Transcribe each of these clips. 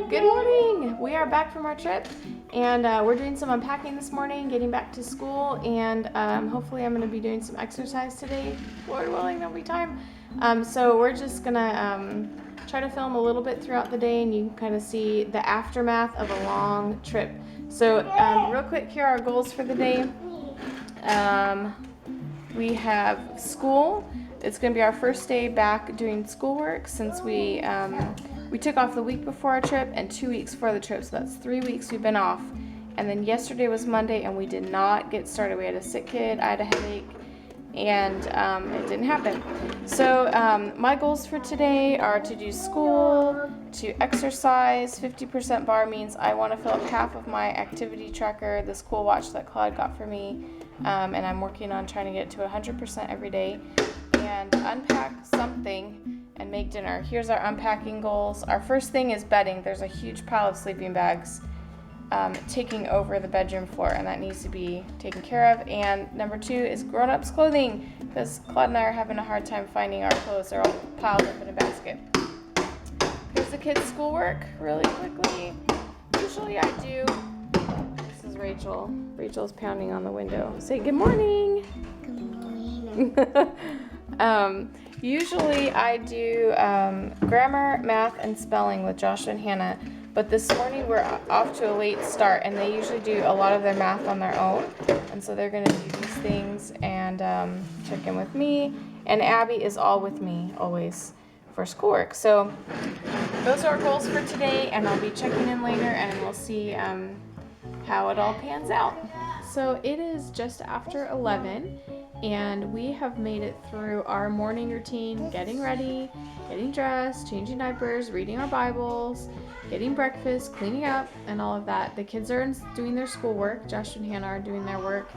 Good morning. We are back from our trip, and we're doing some unpacking this morning, getting back to school, and hopefully I'm going to be doing some exercise today. Lord willing, there'll be time. So we're just going to try to film a little bit throughout the day, and you can kind of see the aftermath of a long trip. So real quick, here are our goals for the day. We have school. It's going to be our first day back doing schoolwork since we took off the week before our trip and 2 weeks for the trip, so that's 3 weeks we've been off. And then yesterday was Monday, and we did not get started. We had a sick kid, I had a headache, and it didn't happen. So my goals for today are to do school, to exercise. 50% bar means I want to fill up half of my activity tracker, the school watch that Claude got for me, and I'm working on trying to get to 100% every day, and unpack something and make dinner. Here's our unpacking goals. Our first thing is bedding. There's a huge pile of sleeping bags taking over the bedroom floor, and that needs to be taken care of. And number 2 is grown-ups clothing, because Claude and I are having a hard time finding our clothes. They're all piled up in a basket. Here's the kids' schoolwork really quickly. Usually I do. This is Rachel. Rachel's pounding on the window. Say good morning. Good morning. Usually I do grammar, math, and spelling with Joshua and Hannah, but this morning we're off to a late start, and they usually do a lot of their math on their own, and so they're going to do these things and check in with me, and Abby is all with me always for schoolwork. So those are our goals for today, and I'll be checking in later, and we'll see how it all pans out. So it is just after 11, and we have made it through our morning routine, getting ready, getting dressed, changing diapers, reading our Bibles, getting breakfast, cleaning up, and all of that. The kids are doing their schoolwork. Josh and Hannah are doing their work.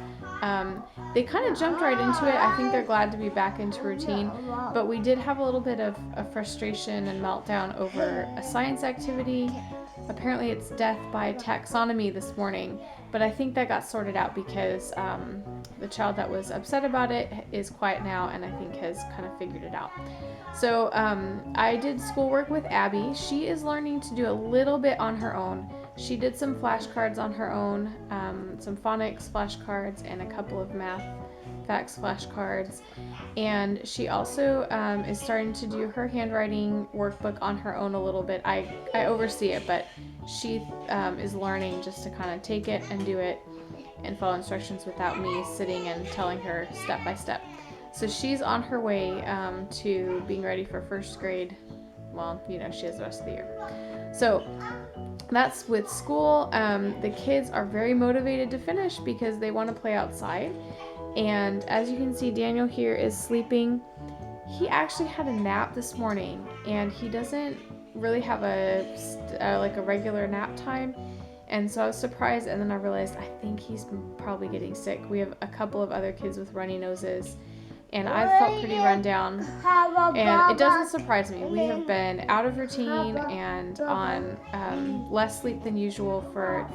They kind of jumped right into it. I think they're glad to be back into routine, but we did have a little bit of frustration and meltdown over a science activity. Apparently it's death by taxonomy this morning, but I think that got sorted out because the child that was upset about it is quiet now, and I think has kind of figured it out. So I did schoolwork with Abby. She is learning to do a little bit on her own. She did some flashcards on her own, some phonics flashcards and a couple of math facts flashcards, and she also is starting to do her handwriting workbook on her own a little bit. I oversee it, but she is learning just to kind of take it and do it and follow instructions without me sitting and telling her step by step. So she's on her way to being ready for first grade. Well, she has the rest of the year. So that's with school. The kids are very motivated to finish because they want to play outside. And as you can see, Daniel here is sleeping. He actually had a nap this morning, and he doesn't really have a regular nap time. And so I was surprised, and then I realized I think he's probably getting sick. We have a couple of other kids with runny noses, and I felt pretty run down. And it doesn't surprise me. We have been out of routine and on less sleep than usual for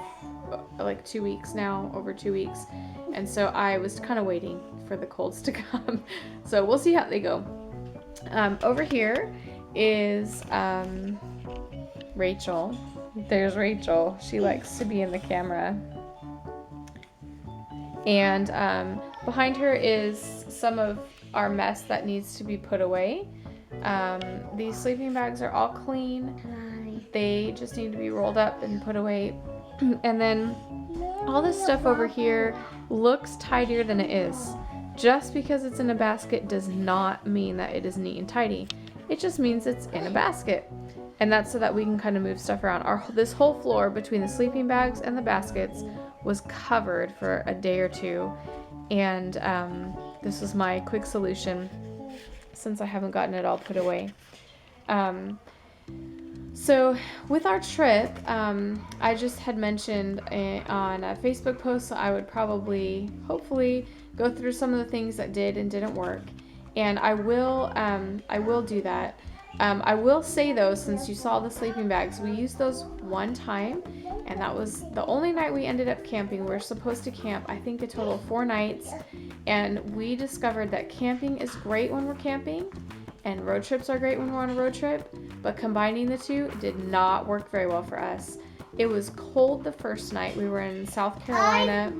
like 2 weeks now, over 2 weeks. And so I was kind of waiting for the colds to come. So we'll see how they go. Over here is Rachel. There's Rachel. She likes to be in the camera. And behind her is some of our mess that needs to be put away. These sleeping bags are all clean. They just need to be rolled up and put away. And then all this stuff over here looks tidier than it is. Just because it's in a basket does not mean that it is neat and tidy. It just means it's in a basket. And that's so that we can kind of move stuff around. This whole floor between the sleeping bags and the baskets was covered for a day or two. And this was my quick solution since I haven't gotten it all put away. So with our trip, I just had mentioned on a Facebook post, so I would probably, hopefully, go through some of the things that did and didn't work. And I will do that. I will say though, since you saw the sleeping bags, we used those one time, and that was the only night we ended up camping. We're supposed to camp, I think, a total of 4 nights, and we discovered that camping is great when we're camping, and road trips are great when we're on a road trip, but combining the two did not work very well for us. It was cold the first night. We were in South Carolina,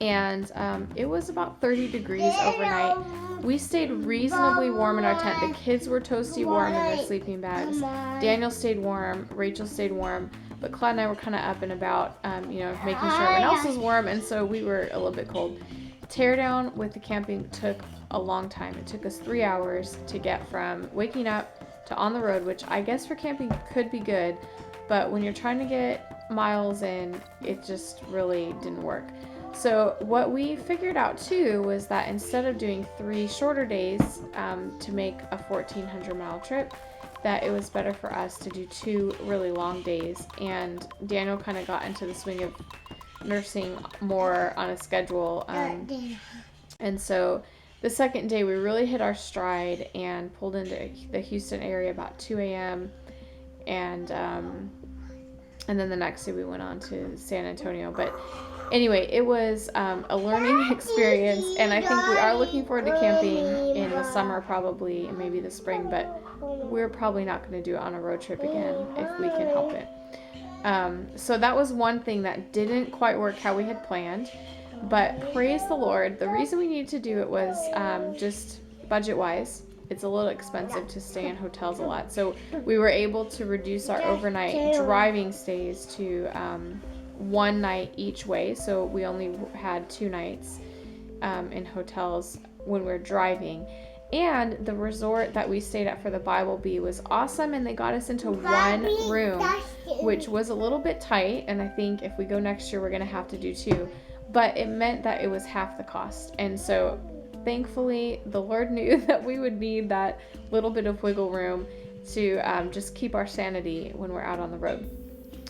and it was about 30 degrees overnight. We stayed reasonably warm in our tent. The kids were toasty warm in their sleeping bags. Daniel stayed warm. Rachel stayed warm. But Claude and I were kind of up and about, making sure everyone else was warm, and so we were a little bit cold. Teardown with the camping took a long time. It took us 3 hours to get from waking up to on the road, which I guess for camping could be good, but when you're trying to get miles in, it just really didn't work. So what we figured out too was that instead of doing 3 shorter days to make a 1,400-mile trip, that it was better for us to do 2 really long days. And Daniel kind of got into the swing of nursing more on a schedule. And so the second day we really hit our stride and pulled into the Houston area about 2 a.m. And then the next day we went on to San Antonio. But anyway, it was a learning experience, and I think we are looking forward to camping in the summer probably, and maybe the spring, but we're probably not going to do it on a road trip again if we can help it. So that was one thing that didn't quite work how we had planned, but praise the Lord. The reason we needed to do it was just budget-wise. It's a little expensive to stay in hotels a lot. So we were able to reduce our overnight driving stays to 1 night each way. So we only had 2 nights in hotels when we were driving. And the resort that we stayed at for the Bible Bee was awesome, and they got us into 1 room, which was a little bit tight, and I think if we go next year we're going to have to do 2. But it meant that it was half the cost. And so thankfully, the Lord knew that we would need that little bit of wiggle room to just keep our sanity when we're out on the road.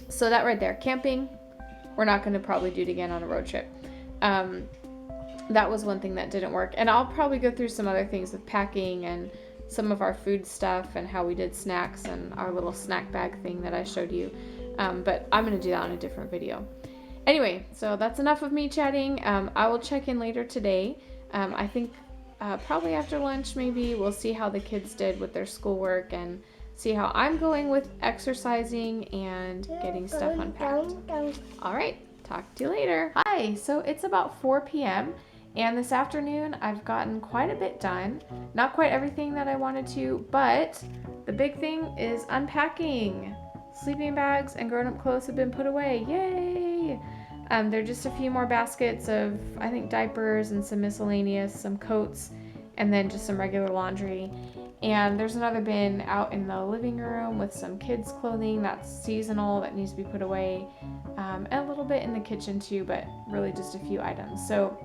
So that right there, camping, we're not going to probably do it again on a road trip. That was one thing that didn't work. And I'll probably go through some other things with packing and some of our food stuff and how we did snacks and our little snack bag thing that I showed you. But I'm going to do that on a different video. Anyway, so that's enough of me chatting. I will check in later today. I think probably after lunch maybe we'll see how the kids did with their schoolwork and see how I'm going with exercising and getting stuff unpacked. All right, talk to you later. Hi, so it's about 4 p.m. and this afternoon I've gotten quite a bit done. Not quite everything that I wanted to, but the big thing is unpacking. Sleeping bags and grown-up clothes have been put away. Yay! There are just a few more baskets of, I think, diapers and some miscellaneous, some coats, and then just some regular laundry. And there's another bin out in the living room with some kids' clothing that's seasonal that needs to be put away, and a little bit in the kitchen too, but really just a few items. So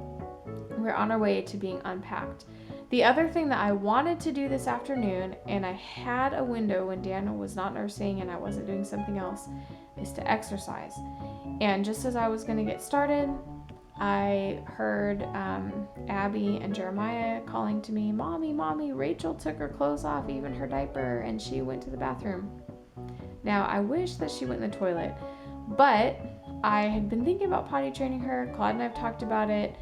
we're on our way to being unpacked. The other thing that I wanted to do this afternoon, and I had a window when Daniel was not nursing and I wasn't doing something else, is to exercise. And just as I was going to get started, I heard Abby and Jeremiah calling to me, Mommy, Rachel took her clothes off, even her diaper, and she went to the bathroom. Now, I wish that she went in the toilet, but I had been thinking about potty training her. Claude and I have talked about it.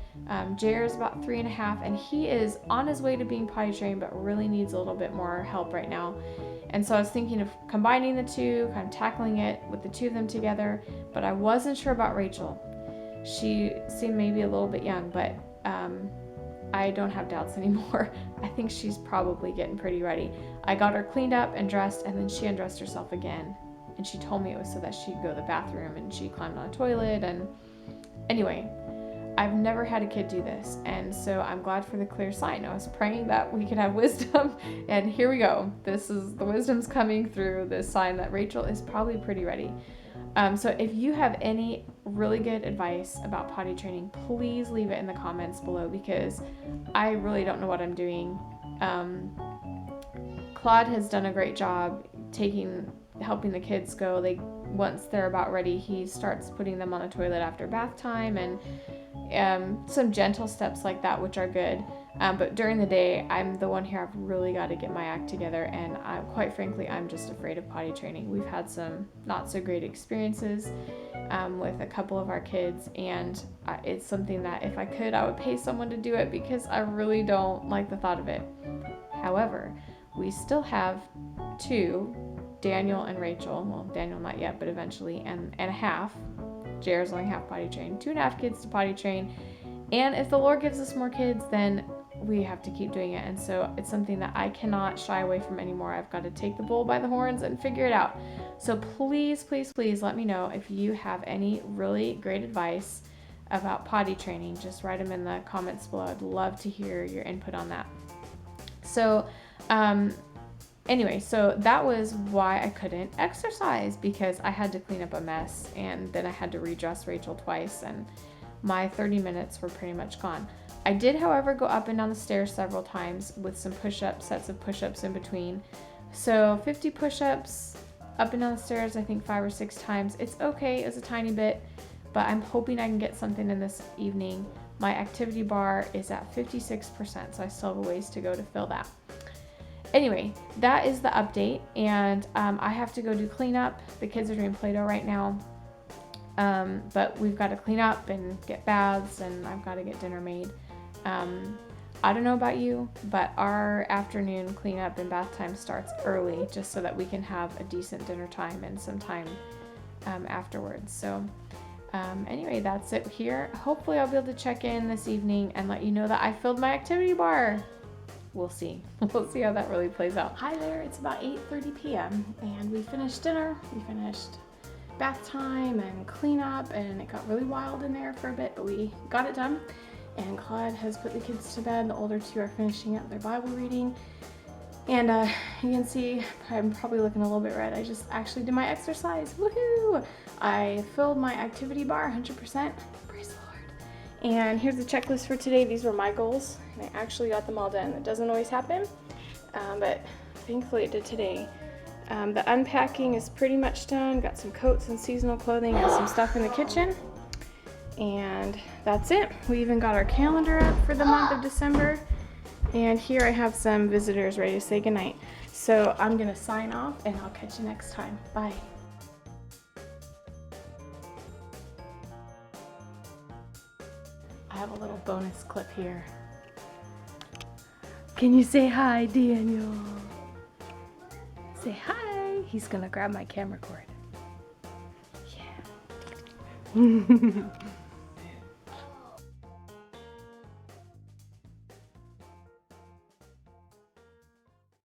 Jair's about 3.5, and he is on his way to being potty trained, but really needs a little bit more help right now. And so I was thinking of combining the two, kind of tackling it with the two of them together, but I wasn't sure about Rachel. She seemed maybe a little bit young, but I don't have doubts anymore. I think she's probably getting pretty ready. I got her cleaned up and dressed, and then she undressed herself again. And she told me it was so that she'd go to the bathroom, and she climbed on a toilet. And anyway, I've never had a kid do this, and so I'm glad for the clear sign. I was praying that we could have wisdom, and here we go. This is the wisdom's coming through this sign that Rachel is probably pretty ready. So if you have any really good advice about potty training, please leave it in the comments below, because I really don't know what I'm doing. Claude has done a great job helping the kids go. Once they're about ready, he starts putting them on a toilet after bath time, and some gentle steps like that, which are good. But during the day, I'm the one here. I've really got to get my act together, and quite frankly, I'm just afraid of potty training. We've had some not so great experiences with a couple of our kids, and it's something that if I could, I would pay someone to do it, because I really don't like the thought of it. However, we still have 2, Daniel and Rachel. Well, Daniel not yet, but eventually, and a half. Jared's only half potty trained. 2.5 kids to potty train. And if the Lord gives us more kids, then we have to keep doing it. And so it's something that I cannot shy away from anymore. I've got to take the bull by the horns and figure it out. So please, please, please let me know if you have any really great advice about potty training. Just write them in the comments below. I'd love to hear your input on that. So anyway, so that was why I couldn't exercise, because I had to clean up a mess, and then I had to redress Rachel twice, and my 30 minutes were pretty much gone. I did, however, go up and down the stairs several times with some push-ups, sets of push-ups in between. So 50 push-ups up and down the stairs, I think 5 or 6 times. It's okay, it's a tiny bit, but I'm hoping I can get something in this evening. My activity bar is at 56%, so I still have a ways to go to fill that. Anyway, that is the update, and I have to go do cleanup. The kids are doing Play-Doh right now, but we've got to clean up and get baths, and I've got to get dinner made. I don't know about you, but our afternoon cleanup and bath time starts early, just so that we can have a decent dinner time and some time afterwards. So anyway, that's it here. Hopefully I'll be able to check in this evening and let you know that I filled my activity bar. We'll see. We'll see how that really plays out. Hi there, it's about 8:30 p.m. and we finished dinner. We finished bath time and cleanup, and it got really wild in there for a bit, but we got it done. And Claude has put the kids to bed. The older 2 are finishing up their Bible reading. And you can see I'm probably looking a little bit red. I just actually did my exercise. Woohoo! I filled my activity bar 100%. Praise the Lord. And here's the checklist for today. These were my goals, and I actually got them all done. It doesn't always happen, but thankfully it did today. The unpacking is pretty much done. Got some coats and seasonal clothing and some stuff in the kitchen. And that's it. We even got our calendar up for the month of December. And here I have some visitors ready to say goodnight. So I'm gonna sign off, and I'll catch you next time. Bye. I have a little bonus clip here. Can you say hi, Daniel? Say hi. He's gonna grab my camera cord. Yeah.